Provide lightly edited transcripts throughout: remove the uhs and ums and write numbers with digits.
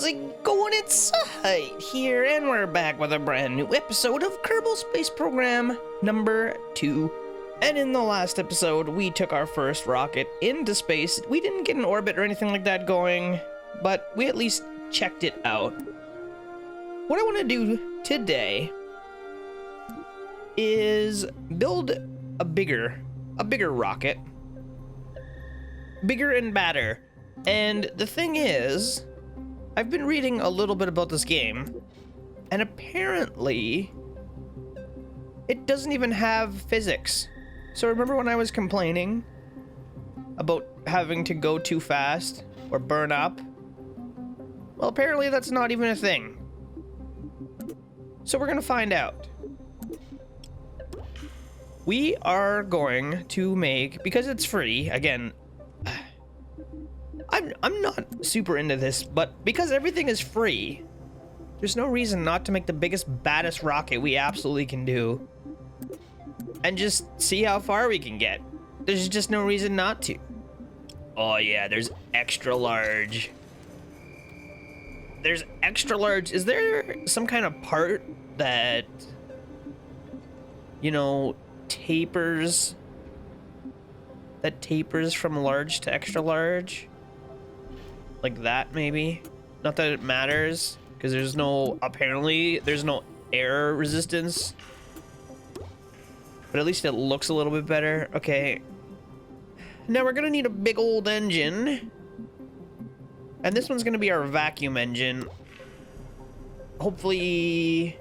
it going? It's Zahait here, and we're back with a brand new episode of Kerbal Space Program number 2. And in the last episode, we took our first rocket into space. We didn't get an orbit or anything like that going, but we at least checked it out. What I want to do today is build a bigger rocket. Bigger and badder. And the thing is, I've been reading a little bit about this game, and apparently it doesn't even have physics. So remember when I was complaining about having to go too fast or burn up? Well, apparently that's not even a thing. So we're gonna find out. We are going to make, because it's free, again, I'm not super into this, but because everything is free, there's no reason not to make the biggest, baddest rocket we absolutely can do. And just see how far we can get. There's just no reason not to. Oh yeah, there's extra large. There's extra large. Is there some kind of part that, you know, tapers from large to extra large? Like that, maybe? Not that it matters, because apparently there's no air resistance. But at least it looks a little bit better. Okay. Now we're gonna need a big old engine. And this one's gonna be our vacuum engine. Hopefully...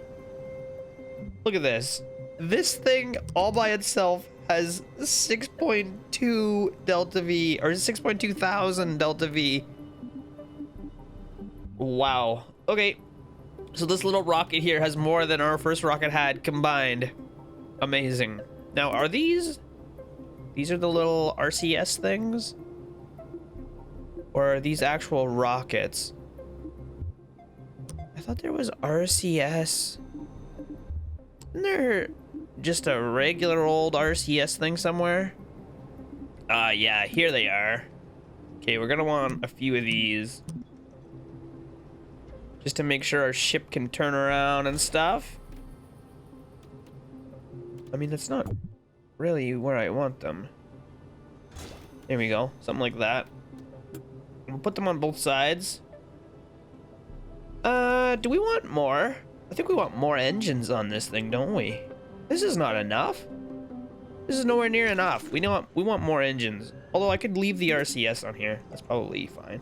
Look at this. This thing all by itself has 6.2 delta V, or 6.2 thousand delta V. Wow. Okay. So this little rocket here has more than our first rocket had combined. Amazing. Now, are these are the little RCS things? Or are these actual rockets? I thought there was RCS. Isn't there just a regular old RCS thing somewhere? Yeah, here they are. Okay, we're gonna want a few of these. Just to make sure our ship can turn around and stuff. I mean, that's not really where I want them. There we go. Something like that. We'll put them on both sides. Do we want more? I think we want more engines on this thing, don't we? This is not enough. This is nowhere near enough. We want more engines. Although I could leave the RCS on here. That's probably fine.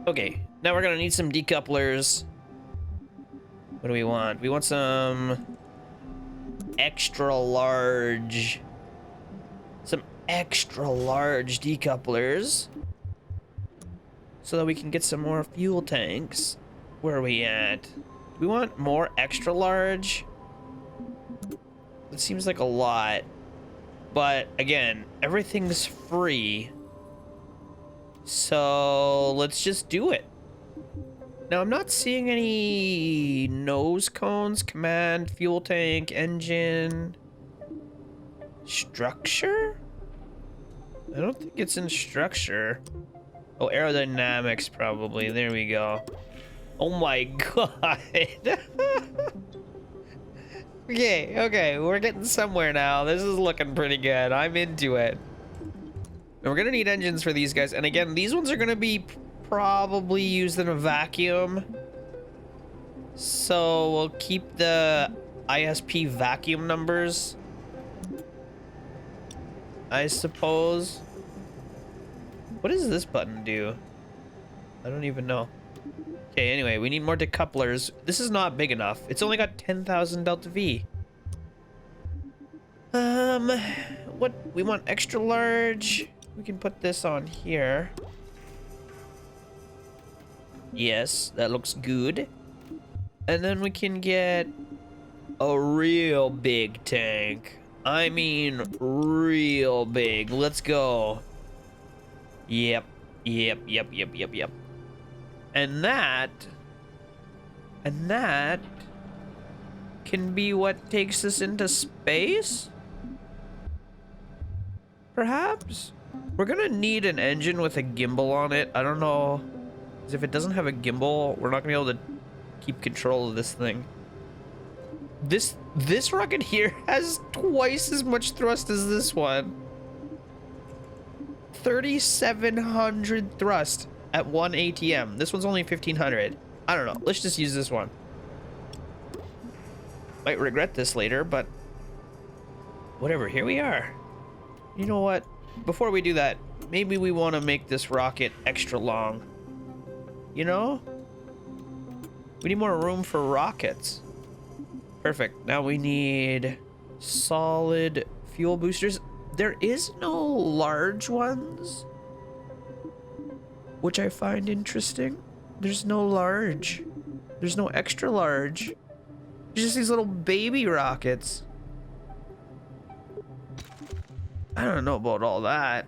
Okay, now we're gonna need some decouplers. What do we want? We want some extra large decouplers so that we can get some more fuel tanks. Where are we at? Do we want more extra large? It seems like a lot, but again, everything's free, so let's just do it. Now, I'm not seeing any nose cones, command, fuel tank, engine, structure? I don't think it's in structure. Oh, aerodynamics probably. There we go. Oh my god. Okay, we're getting somewhere now. This is looking pretty good. I'm into it. And we're gonna need engines for these guys. And again, these ones are gonna be probably used in a vacuum, so we'll keep the ISP vacuum numbers, I suppose. What does this button do? I don't even know. Okay, anyway, we need more decouplers. This is not big enough. It's only got 10,000 delta V. What? We want extra large. We can put this on here. Yes, that looks good. And then we can get a real big tank. I mean, real big. Let's go. Yep. And that can be what takes us into space? Perhaps? We're gonna need an engine with a gimbal on it. I don't know. Because if it doesn't have a gimbal, we're not gonna be able to keep control of this thing. This rocket here has twice as much thrust as this one. 3,700 thrust at 1 ATM. This one's only 1,500. I don't know. Let's just use this one. Might regret this later, but whatever. Here we are. You know what? Before we do that, maybe we want to make this rocket extra long. You know? We need more room for rockets. Perfect. Now we need solid fuel boosters. There is no large ones, which I find interesting. There's no large. There's no extra large. There's just these little baby rockets. I don't know about all that.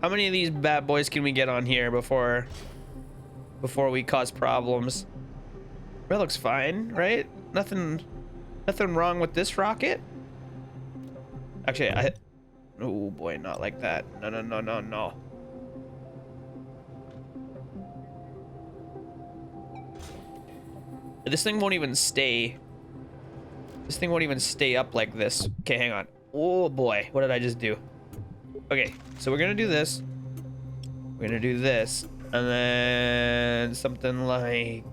How many of these bad boys can we get on here before we cause problems? That looks fine, right? Nothing wrong with this rocket. Actually, oh boy, not like that. No. This thing won't even stay. This thing won't even stay up like this. Okay, hang on. Oh boy, what did I just do? Okay, so we're gonna do this. We're gonna do this. And then something like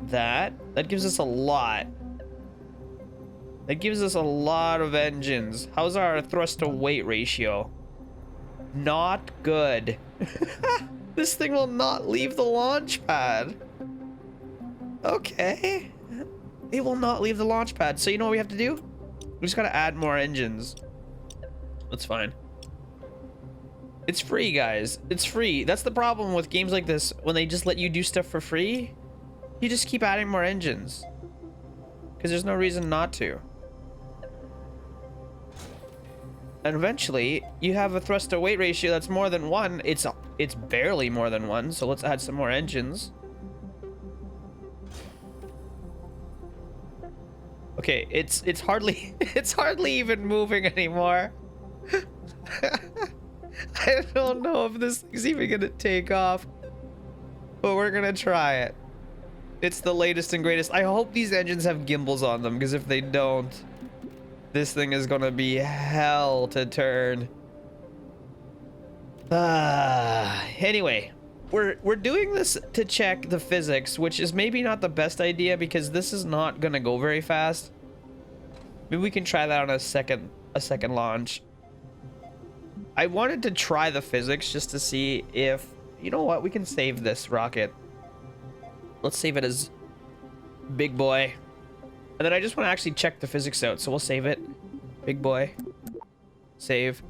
that. That gives us a lot. That gives us a lot of engines. How's our thrust to weight ratio? Not good. This thing will not leave the launch pad. Okay. It will not leave the launch pad. So you know what we have to do? We just gotta add more engines. That's fine. It's free, guys. It's free. That's the problem with games like this. When they just let you do stuff for free, you just keep adding more engines. Because there's no reason not to. And eventually, you have a thrust to weight ratio that's more than 1. It's barely more than 1, so let's add some more engines. Okay, it's hardly even moving anymore. I don't know if this thing's even gonna take off, but we're gonna try it. It's the latest and greatest. I hope these engines have gimbals on them, because if they don't, this thing is gonna be hell to turn. Anyway, we're doing this to check the physics, which is maybe not the best idea because this is not gonna go very fast. Maybe we can try that on a second launch. I wanted to try the physics just to see if, you know what, we can save this rocket. Let's save it as big boy. And then I just want to actually check the physics out. So we'll save it. Big boy. Save.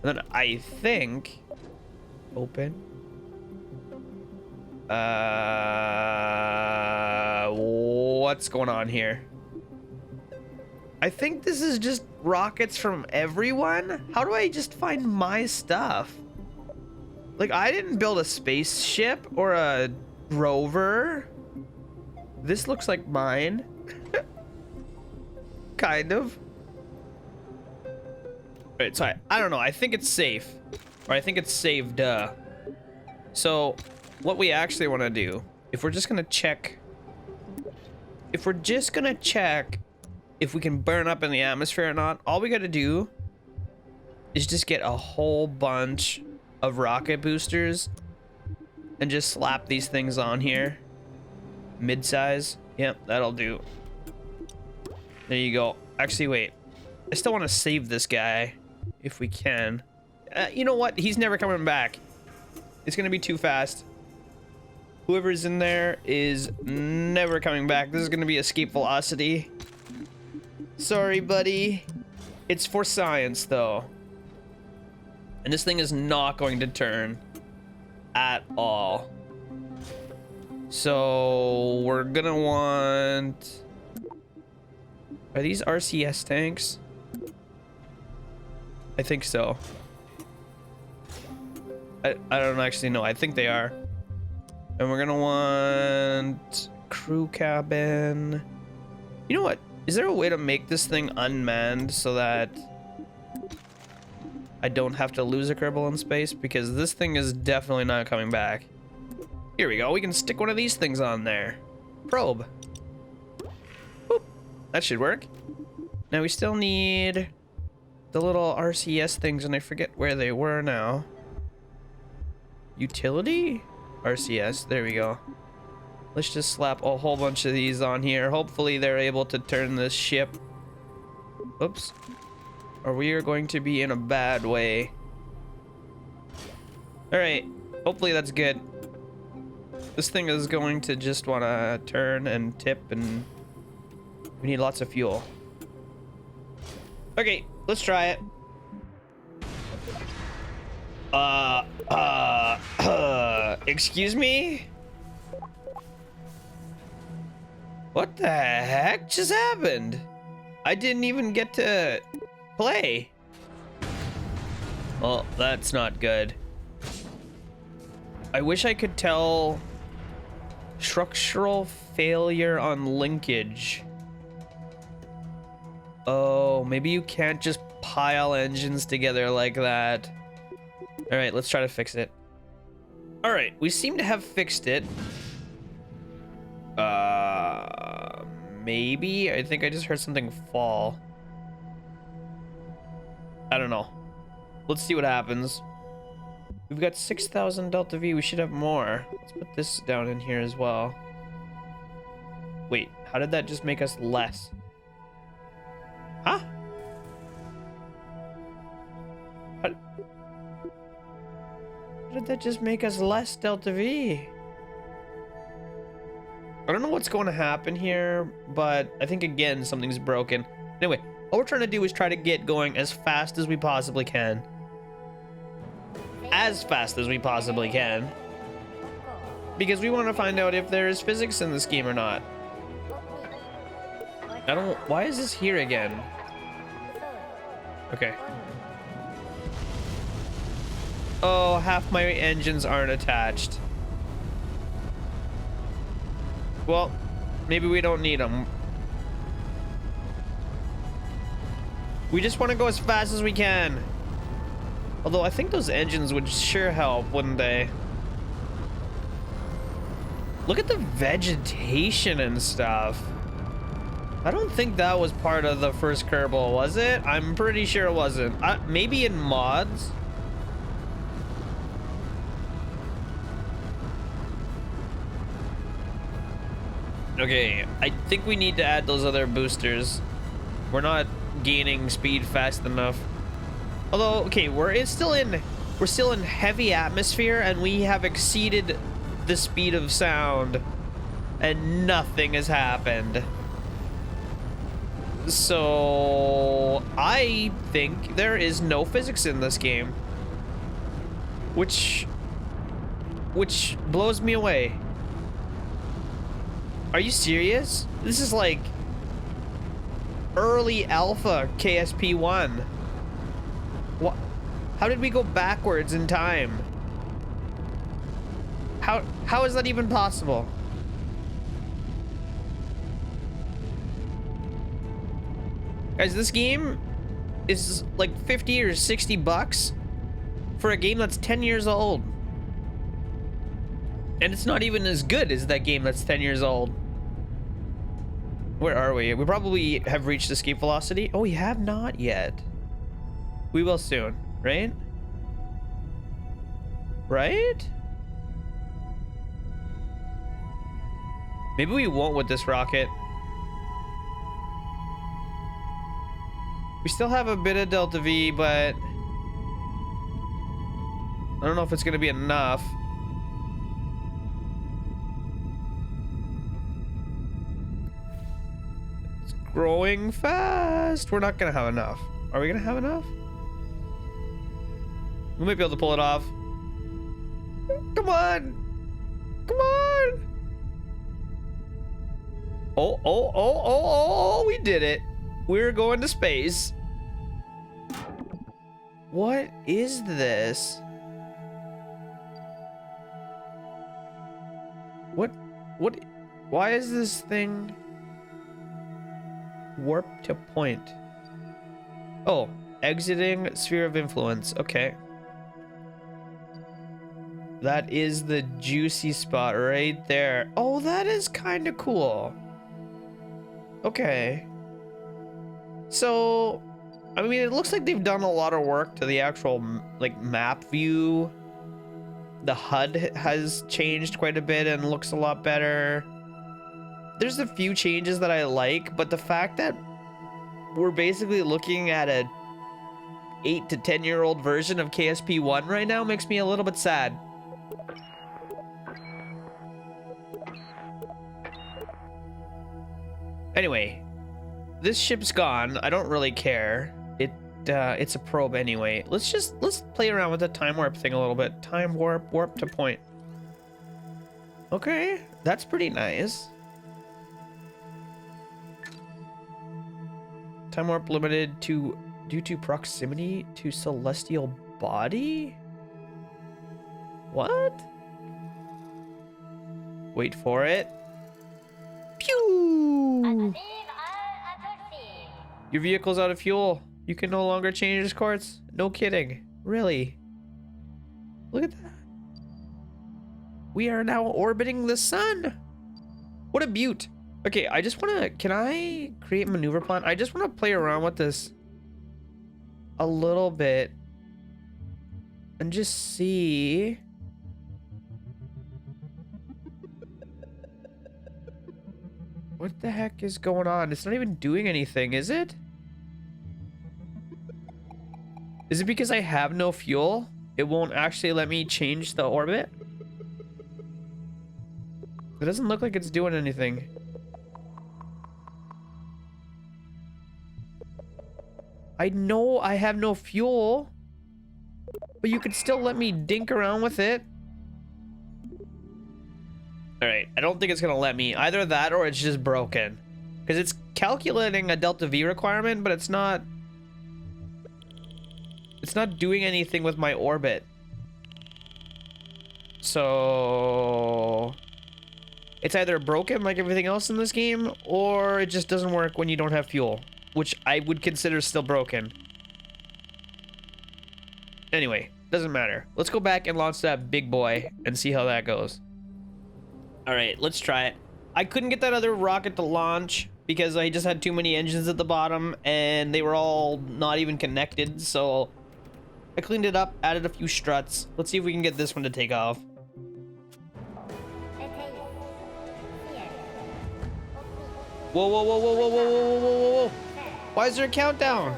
And then I think... Open. What's going on here? I think this is just rockets from everyone. How do I just find my stuff? Like, I didn't build a spaceship or a rover. This looks like mine. Kind of. Wait, sorry. I don't know. I think it's safe. Or I think it's saved. So, what we actually want to do, if we're just going to check... If we're just going to check if we can burn up in the atmosphere or not, all we got to do is just get a whole bunch of rocket boosters and just slap these things on here. Mid-size. Yep, that'll do. There you go. Actually, wait. I still want to save this guy if we can. You know what? He's never coming back. It's going to be too fast. Whoever's in there is never coming back. This is going to be escape velocity. Sorry, buddy. It's for science, though. And this thing is not going to turn at all. So we're gonna want... Are these RCS tanks? I think so. I don't actually know. I think they are. And we're gonna want crew cabin. You know what? Is there a way to make this thing unmanned so that I don't have to lose a Kerbal in space, because this thing is definitely not coming back. Here we go. We can stick one of these things on there. Probe. Boop. That should work. Now we still need the little RCS things, and I forget where they were now. Utility? RCS. There we go. Let's just slap a whole bunch of these on here. Hopefully they're able to turn this ship. Oops. Or we are going to be in a bad way. Alright. Hopefully that's good. This thing is going to just want to turn and tip, and we need lots of fuel. Okay, let's try it. Excuse me? What the heck just happened? I didn't even get to play. Well, that's not good. I wish I could tell. Structural failure on linkage. Oh, maybe you can't just pile engines together like that. All right, let's try to fix it. All right, we seem to have fixed it. Maybe? I think I just heard something fall. I don't know. Let's see what happens. We've got 6,000 Delta V. We should have more. Let's put this down in here as well. Wait, how did that just make us less? Huh? How did that just make us less Delta V? I don't know what's going to happen here, but I think, again, something's broken. Anyway, all we're trying to do is try to get going as fast as we possibly can. As fast as we possibly can. Because we want to find out if there is physics in this game or not. I don't... Why is this here again? Okay. Oh, half my engines aren't attached. Well, maybe we don't need them. We just want to go as fast as we can. Although I think those engines would sure help, wouldn't they? Look at the vegetation and stuff. I don't think that was part of the first Kerbal, was it? I'm pretty sure it wasn't. Maybe in mods? Okay, I think we need to add those other boosters. We're not gaining speed fast enough. Although, okay, we're still in heavy atmosphere, and we have exceeded the speed of sound, and nothing has happened. So I think there is no physics in this game, which blows me away. Are you serious? This is like early alpha KSP1. What? How did we go backwards in time? How is that even possible? Guys, this game is like 50 or 60 bucks for a game that's 10 years old. And it's not even as good as that game that's 10 years old. Where are we? We probably have reached escape velocity. Oh, we have not yet. We will soon, right? Right? Maybe we won't with this rocket. We still have a bit of Delta V, but I don't know if it's gonna be enough. It's growing fast. We're not gonna have enough. Are we gonna have enough? We might be able to pull it off. Come on! Come on! Oh, we did it. We're going to space. What is this? What? Why is this thing warp to point? Oh, Exiting sphere of influence. Okay. That is the juicy spot right there. Oh, that is kind of cool. Okay. So, I mean, it looks like they've done a lot of work to the actual, like, map view. The HUD has changed quite a bit and looks a lot better. There's a few changes that I like, but the fact that we're basically looking at a 8 to 10-year-old version of KSP1 right now makes me a little bit sad. Anyway, this ship's gone. I don't really care. It's a probe anyway. Let's play around with the time warp thing a little bit. Time warp to point. Okay, that's pretty nice. Time warp limited to due to proximity to celestial body? What? Wait for it. Pew! Your vehicle's out of fuel. You can no longer change its course. No kidding. Really? Look at that. We are now orbiting the sun. What a beaut. Okay, I just want to... Can I create a maneuver plan? I just want to play around with this a little bit and just see... What the heck is going on? It's not even doing anything, is it? Is it because I have no fuel? It won't actually let me change the orbit? It doesn't look like it's doing anything. I know I have no fuel, but you could still let me dink around with it. Alright, I don't think it's gonna let me. Either that or it's just broken. Because it's calculating a delta V requirement, but it's not doing anything with my orbit. So it's either broken like everything else in this game, or it just doesn't work when you don't have fuel, which I would consider still broken. Anyway, doesn't matter. Let's go back and launch that big boy and see how that goes. All right, let's try it. I couldn't get that other rocket to launch because I just had too many engines at the bottom and they were all not even connected, so I cleaned it up, added a few struts. Let's see if we can get this one to take off. Whoa, whoa, whoa, whoa, whoa, whoa, whoa, whoa, whoa, whoa. Why is there a countdown?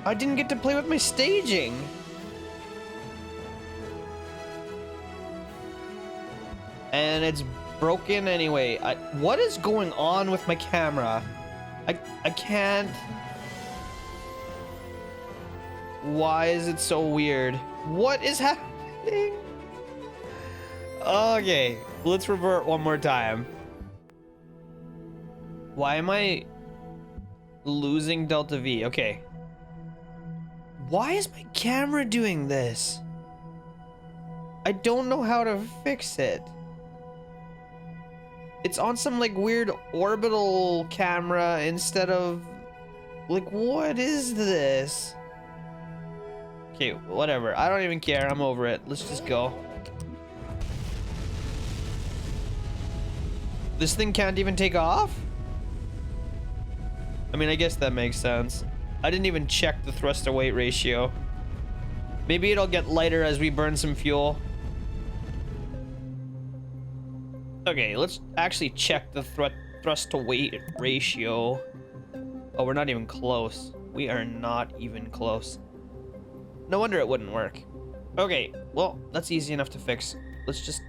I didn't get to play with my staging. And it's broken anyway. What is going on with my camera? I can't... Why is it so weird? What is happening? Okay, let's revert one more time. Why am I losing delta V? Okay. Why is my camera doing this? I don't know how to fix it. It's on some like weird orbital camera instead of like, what is this? Okay, whatever. I don't even care. I'm over it. Let's just go. This thing can't even take off? I mean, I guess that makes sense. I didn't even check the thrust to weight ratio. Maybe it'll get lighter as we burn some fuel. Okay, let's actually check the thrust to weight ratio. Oh, we're not even close. We are not even close. No wonder it wouldn't work. Okay, well, that's easy enough to fix. Let's just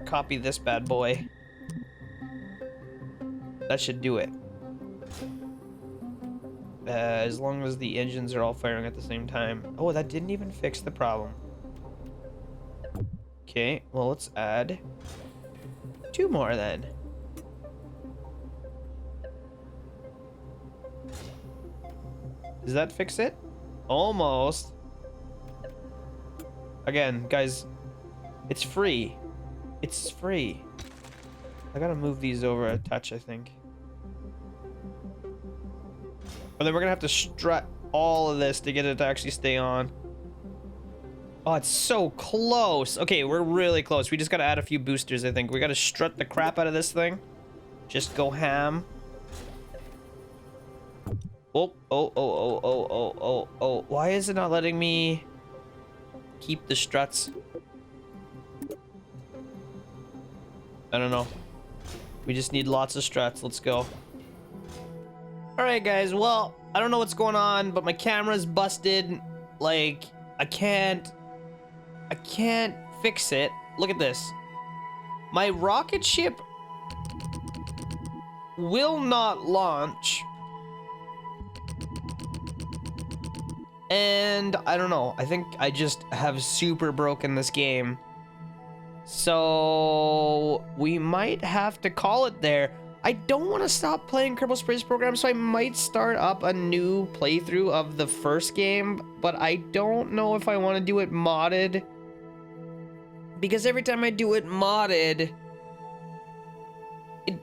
copy this bad boy. That should do it. As long as the engines are all firing at the same time. Oh, that didn't even fix the problem. Okay, well, let's add 2 more then. Does that fix it? Almost. Again, guys, it's free. It's free. I gotta move these over a touch, I think. But then we're gonna have to strut all of this to get it to actually stay on. Oh, it's so close. Okay, we're really close. We just gotta add a few boosters, I think. We gotta strut the crap out of this thing. Just go ham. Oh. Why is it not letting me keep the struts? I don't know. We just need lots of struts. Let's go. Alright, guys. Well, I don't know what's going on, but my camera's busted. Like, I can't fix it. Look at this. My rocket ship will not launch. And I don't know. I think I just have super broken this game. So we might have to call it there. I don't want to stop playing Kerbal Space Program, so I might start up a new playthrough of the first game, but I don't know if I want to do it modded. Because every time I do it modded,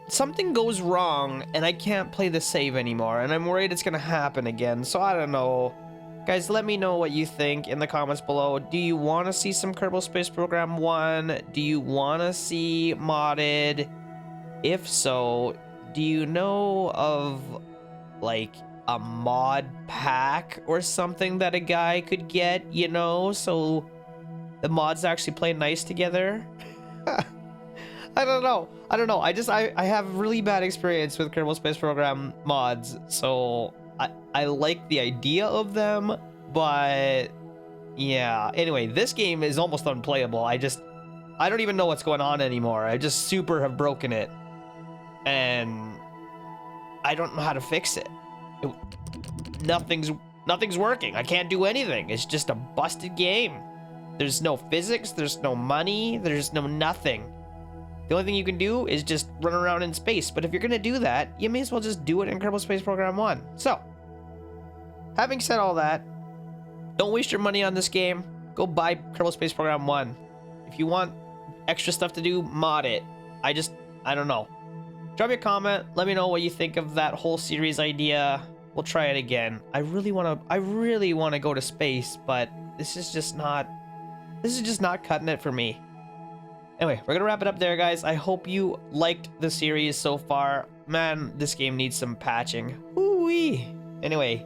something goes wrong and I can't play the save anymore, and I'm worried it's going to happen again, so I don't know. Guys, let me know what you think in the comments below. Do you want to see some Kerbal Space Program 1? Do you want to see modded? If so, do you know of, like, a mod pack or something that a guy could get, you know, so the mods actually play nice together? I don't know. I have really bad experience with Kerbal Space Program mods, so I like the idea of them, but yeah. Anyway, this game is almost unplayable. I don't even know what's going on anymore. I just super have broken it, and I don't know how to fix it. Nothing's working. I can't do anything. It's just a busted game. There's no physics, there's no money, there's no nothing. The only thing you can do is just run around in space, but if you're gonna do that, you may as well just do it in Kerbal Space Program 1. So, having said all that, don't waste your money on this game. Go buy Kerbal Space Program 1. If you want extra stuff to do, mod it. I don't know. Drop me a comment. Let me know what you think of that whole series idea. We'll try it again. I really want to go to space, but this is just not cutting it for me. Anyway, we're gonna wrap it up there, guys. I hope you liked the series so far. Man, this game needs some patching. Woo-wee. Anyway,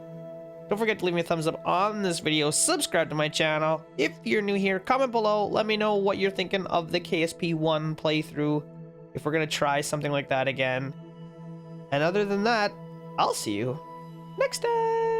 don't forget to leave me a thumbs up on this video. Subscribe to my channel. If you're new here, comment below. Let me know what you're thinking of the KSP1 playthrough, if we're gonna try something like that again. And other than that, I'll see you next time.